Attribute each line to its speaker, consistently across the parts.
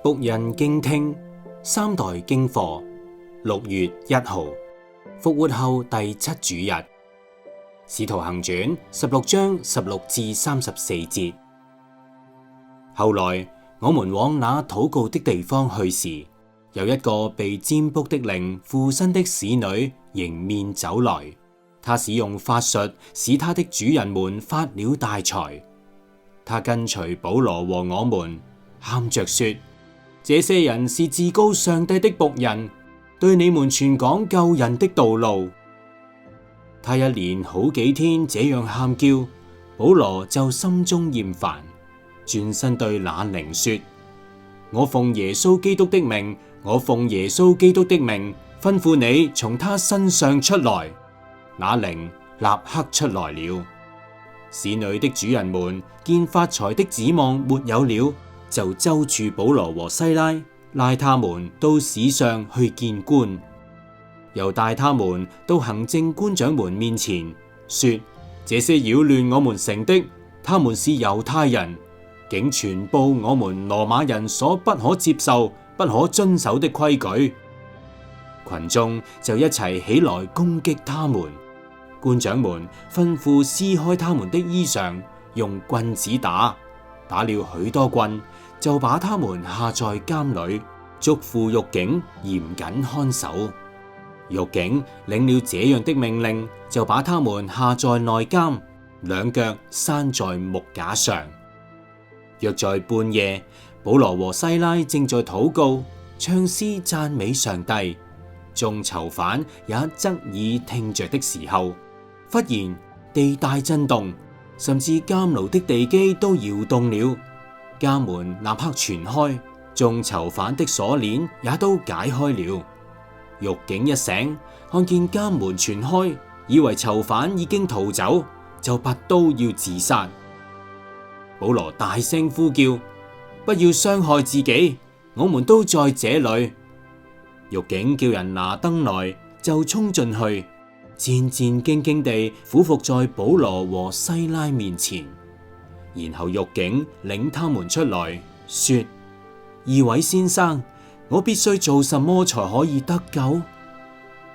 Speaker 1: 僕人敬聽三代經課6月1號復活後第7主日，使徒行傳16章16至34節。後來我們往那禱告的地方去時，有一個被占卜的靈附身的使女迎面走來，她使用法術使她的主人們發了大財。她跟隨保羅和我們，喊着說：這些人是至高上帝的僕人，對你們傳講救人的道路。她一連好幾天這樣喊叫，保羅就心中厭煩，轉身對那靈說：我奉耶穌基督的名，我奉耶穌基督的名，吩咐你從他身上出來。那靈立刻出來了。使女的主人們見發財的指望沒有了，就揪住保羅和西拉，拉他們到市上去見官，又帶他們到行政官長們面前，說：這些擾亂我們城的，他們是猶太人，竟傳布我們羅馬人所不可接受、不可遵守的規矩。群眾就一齊起來攻擊他們。官長們吩咐撕開他們的衣裳，用棍子打了許多棍，就把他們下在監裏，囑咐獄警嚴謹看守。獄警領了這樣的命令，就把他們下在內監，兩腳拴在木架上。約在半夜，保羅和西拉正在禱告、唱詩讚美上帝，眾囚犯也側耳聽着的時候，忽然地大震動，甚至監牢的地基都搖動了，監門立刻全開，眾囚犯的鎖鏈也都解開了。獄警一醒，看見監門全開，以為囚犯已經逃走，就拔刀要自殺。保羅大聲呼叫：不要傷害自己，我們都在這裏。獄警叫人拿燈來，就衝進去，戰戰兢兢地俯伏在保羅和西拉面前。然後獄警領他們出來，說：二位先生，我必須做什麼才可以得救？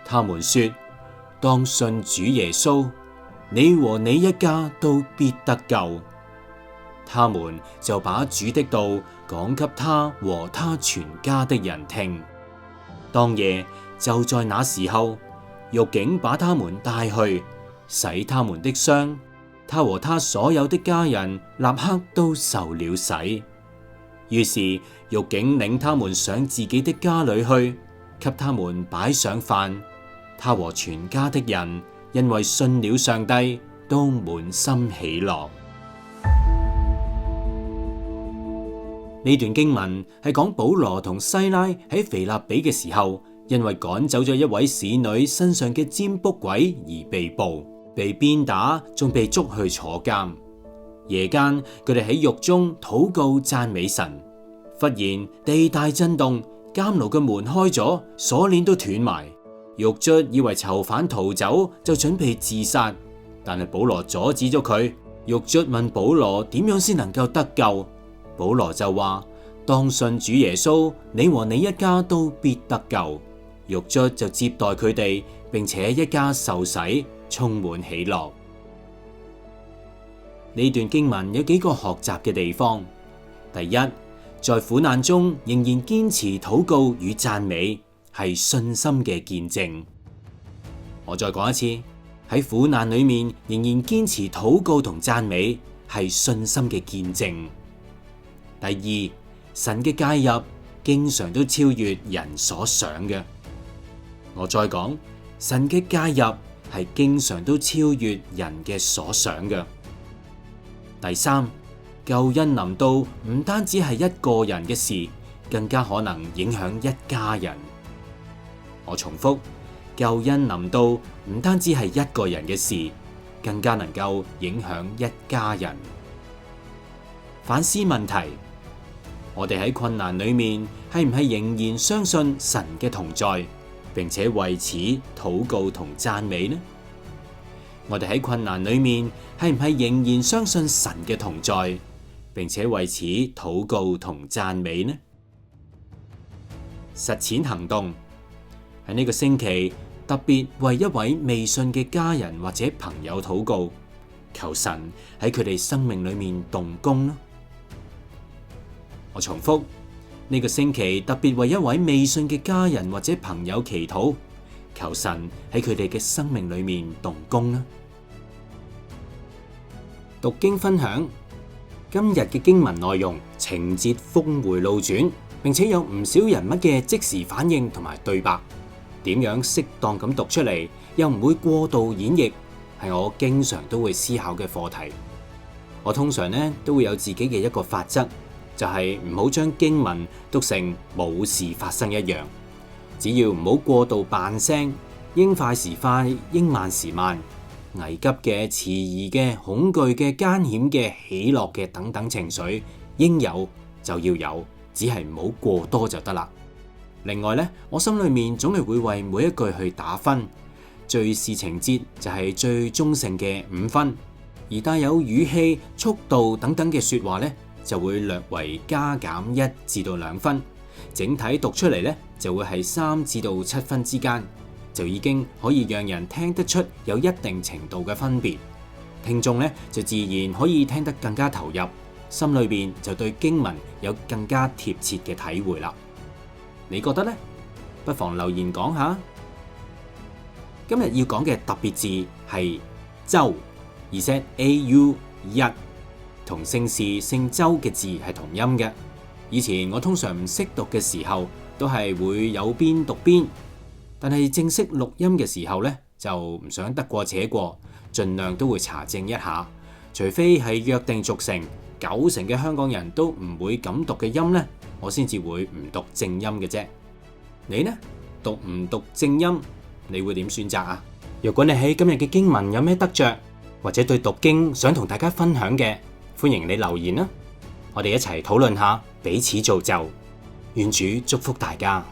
Speaker 1: 他們說：當信主耶穌，你和你一家都必得救。他們就把主的道講給他和他全家的人聽。當夜就在那時候，獄警把他們帶去洗他們的傷，他和他所有的家人立刻都受了洗。於是獄警領他們上自己的家裏去，給他們擺上飯。他和全家的人因為信了上帝，都滿心喜樂。呢段經文係講保羅同西拉喺腓立比嘅時候，因為趕走咗一位使女身上嘅占卜鬼而被捕，被鞭打，仲被捉去坐監。夜間佢哋喺獄中禱告讚美神，忽然地大震動，監牢嘅門開咗，鎖鏈都斷埋。獄卒以為囚犯逃走，就準備自殺，但係保羅阻止咗佢。獄卒問保羅點樣先能夠得救？保羅就話：當信主耶穌，你和你一家都必得救。獄卒就接待佢哋，並且一家受洗，充滿喜樂。呢段經文有幾個學習嘅地方。第一，在苦難中仍然堅持禱告與讚美，係信心嘅見證。我再講一次，喺苦難裏面仍然堅持禱告同讚美，係信心嘅見證。第二，神嘅介入經常都超越人所想嘅。我再講，神嘅介入係經常都超越人嘅所想嘅。第三，救恩臨到唔單止係一個人嘅事，更加可能影響一家人。我重複，救恩臨到唔單止係一個人嘅事，更加能夠影響一家人。反思問題：我哋喺困難裏面係唔係仍然相信神嘅同在，並且為此禱告同讚美呢？我哋喺困難裏面係唔係仍然相信神嘅同在，並且為此禱告同讚美呢？實踐行動。喺呢個星期，特別為一位未信嘅家人或者朋友禱告，求神喺佢哋生命裏面動工啦。我重複，呢個星期特別為一位未信嘅家人或者朋友祈禱，求神喺佢哋嘅生命裏面動工啦。讀經分享，今日嘅經文內容情節峰回路轉，並且有唔少人物嘅即時反應同埋對白。點樣適當咁讀出嚟，又唔會過度演繹，係我經常都會思考嘅課題。我通常都會有自己嘅一個法則，就係唔好將經文讀成冇事發生一樣。只要唔好過度扮聲，應快時快，應慢時慢，危急嘅、遲疑嘅、恐懼嘅、艱險嘅、喜樂嘅等等情緒，應有就要有，只係唔好過多就得啦。另外我心裏面總係會為每一句去打分，敘事情節就係最中性嘅5分，而帶有語氣、速度等等嘅說話就會略為加減1至到2分，整體讀出嚟就會係3至到7分之間，就已經可以讓人聽得出有一定程度嘅分別，聽眾就自然可以聽得更加投入，心裏邊就對經文有更加貼切嘅體會啦。你覺得呢？不妨留言講下。今日要講嘅特別字係周，而且 AU 1同姓氏姓周嘅字係同音嘅。以前我通常唔識讀嘅時候，都係會有邊讀邊，但係正式錄音嘅時候就唔想得過且過，盡量都會查證一下。除非係約定俗成，90%嘅香港人都唔會咁讀嘅音我先至會唔讀正音嘅啫。你呢？讀唔讀正音？你會點選擇啊？如果你喺今日嘅經文有咩得着，或者對讀經想同大家分享嘅，歡迎你留言啦。我哋一齊討論下，彼此造就。願主祝福大家。